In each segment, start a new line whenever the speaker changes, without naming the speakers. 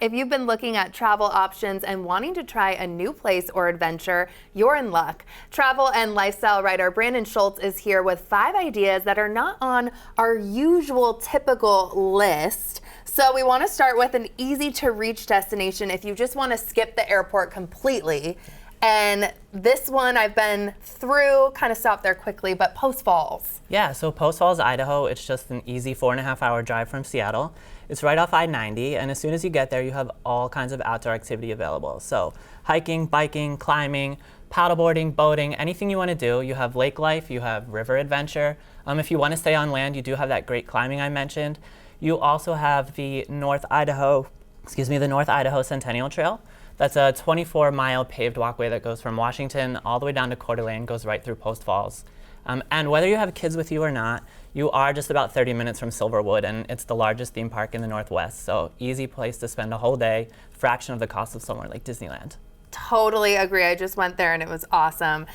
If you've been looking at travel options and wanting to try a new place or adventure, you're in luck. Travel and lifestyle writer Brandon Schultz is here with 5 ideas that are not on our usual typical list. So we want to start with an easy to reach destination if you just want to skip the airport completely. And this one I've been through, kind of stopped there quickly, but Post Falls.
Yeah, so Post Falls, Idaho, it's just an easy 4.5-hour drive from Seattle. It's right off I-90, and as soon as you get there, you have all kinds of outdoor activity available. So hiking, biking, climbing, paddleboarding, boating, anything you want to do. You have lake life, you have river adventure. If you want to stay on land, you do have that great climbing I mentioned. You also have the North Idaho Centennial Trail. That's a 24-mile paved walkway that goes from Washington all the way down to Coeur d'Alene, goes right through Post Falls. And whether you have kids with you or not, you are just about 30 minutes from Silverwood, and it's the largest theme park in the Northwest. So easy place to spend a whole day, fraction of the cost of somewhere like Disneyland.
Totally agree. I just went there and it was awesome.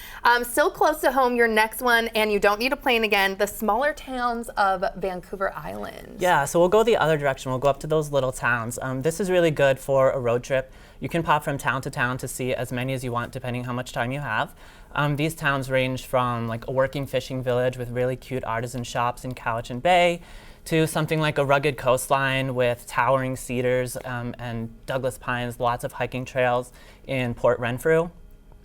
Still close to home, your next one, and you don't need a plane again, the smaller towns of Vancouver Island.
Yeah, so we'll go the other direction. We'll go up to those little towns. This is really good for a road trip. You can pop from town to town to see as many as you want, depending how much time you have. These towns range from like a working fishing village with really cute artisan shops in Cowichan Bay, to something like a rugged coastline with towering cedars and Douglas pines, lots of hiking trails in Port Renfrew.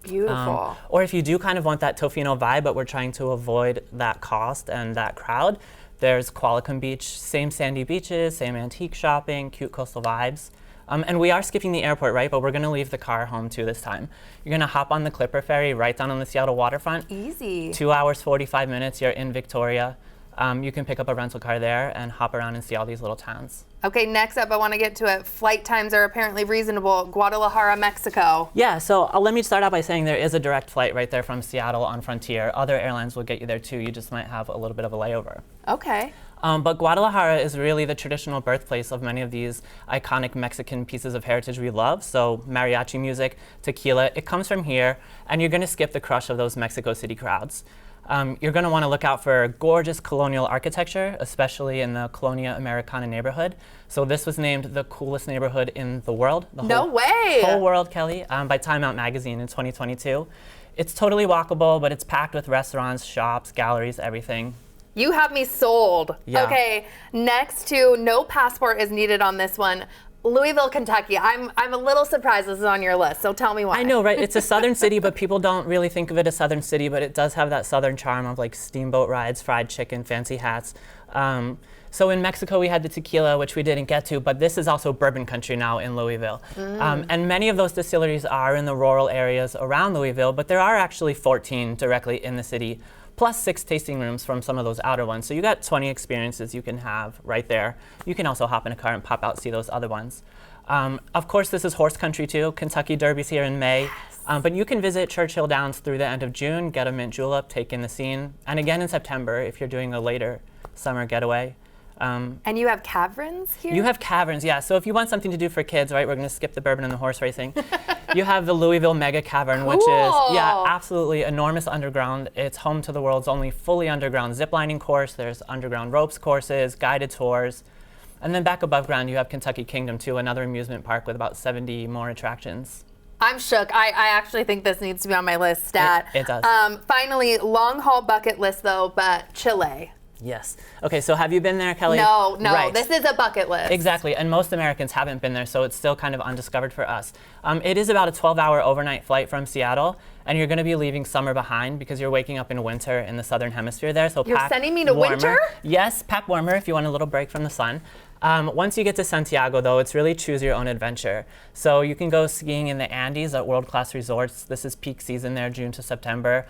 Beautiful.
Or if you do kind of want that Tofino vibe, but we're trying to avoid that cost and that crowd, there's Qualicum Beach, same sandy beaches, same antique shopping, cute coastal vibes. And we are skipping the airport, right? But we're going to leave the car home too this time. You're going to hop on the Clipper Ferry right down on the Seattle waterfront.
Easy.
2 hours, 45 minutes, you're in Victoria. You can pick up a rental car there and hop around and see all these little towns.
Okay, next up, I want to get to it. Flight times are apparently reasonable. Guadalajara, Mexico.
Yeah, so let me start out by saying there is a direct flight right there from Seattle on Frontier. Other airlines will get you there too. You just might have a little bit of a layover.
Okay.
But Guadalajara is really the traditional birthplace of many of these iconic Mexican pieces of heritage we love. So mariachi music, tequila, it comes from here, and you're going to skip the crush of those Mexico City crowds. You're going to want to look out for gorgeous colonial architecture, especially in the Colonia Americana neighborhood. So this was named the coolest neighborhood in the world.
No way!
Whole world, Kelly, by Time Out magazine in 2022. It's totally walkable, but it's packed with restaurants, shops, galleries, everything.
You have me sold.
Yeah.
Okay, next to no passport is needed on this one. Louisville, Kentucky. I'm a little surprised this is on your list, so tell me why.
I know, right? It's a southern city, but people don't really think of it as southern city, but it does have that southern charm of like steamboat rides, fried chicken, fancy hats. So in Mexico, we had the tequila, which we didn't get to, but this is also bourbon country now in Louisville. And many of those distilleries are in the rural areas around Louisville, but there are actually 14 directly in the city, plus 6 tasting rooms from some of those outer ones. So you got 20 experiences you can have right there. You can also hop in a car and pop out, see those other ones. Of course, this is horse country too. Kentucky Derby's here in May. Yes. But you can visit Churchill Downs through the end of June, get a mint julep, take in the scene. And again in September, if you're doing a later summer getaway.
And you have caverns here?
You have caverns, yeah. So if you want something to do for kids, right, we're going to skip the bourbon and the horse racing. You have the Louisville Mega Cavern, which is, yeah, absolutely enormous underground. It's home to the world's only fully underground ziplining course. There's underground ropes courses, guided tours. And then back above ground, you have Kentucky Kingdom, too, another amusement park with about 70 more attractions.
I'm shook. I actually think this needs to be on my list, stat.
It does.
Finally, long haul bucket list, though, but Chile.
Yes. Okay, so have you been there, Kelly?
No,
right.
This is a bucket list.
Exactly, and most Americans haven't been there, so it's still kind of undiscovered for us. It is about a 12-hour overnight flight from Seattle, and you're going to be leaving summer behind because you're waking up in winter in the southern hemisphere there. So
you're sending me to
warmer.
Winter?
Yes, pack warmer if you want a little break from the sun. Once you get to Santiago, though, it's really choose your own adventure. So you can go skiing in the Andes at world-class resorts. This is peak season there, June to September.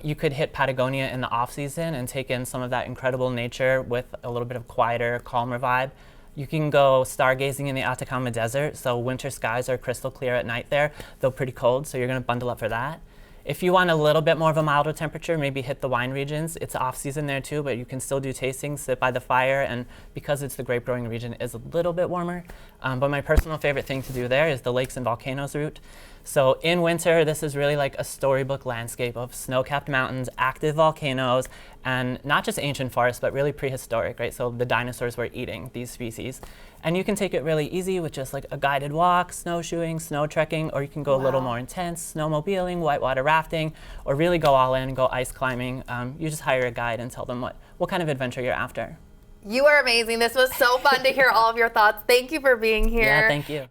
You could hit Patagonia in the off-season and take in some of that incredible nature with a little bit of quieter, calmer vibe. You can go stargazing in the Atacama Desert. So winter skies are crystal clear at night there, though pretty cold, so you're going to bundle up for that. If you want a little bit more of a milder temperature, maybe hit the wine regions. It's off-season there too, but you can still do tastings, sit by the fire, and because it's the grape growing region, it is a little bit warmer. But my personal favorite thing to do there is the lakes and volcanoes route. So in winter, this is really like a storybook landscape of snow-capped mountains, active volcanoes, and not just ancient forests, but really prehistoric, right? So the dinosaurs were eating these species. And you can take it really easy with just like a guided walk, snowshoeing, snow trekking, or you can go a little more intense, snowmobiling, whitewater rafting, or really go all in, go ice climbing. You just hire a guide and tell them what kind of adventure you're after.
You are amazing. This was so fun to hear all of your thoughts. Thank you for being here.
Yeah, thank you.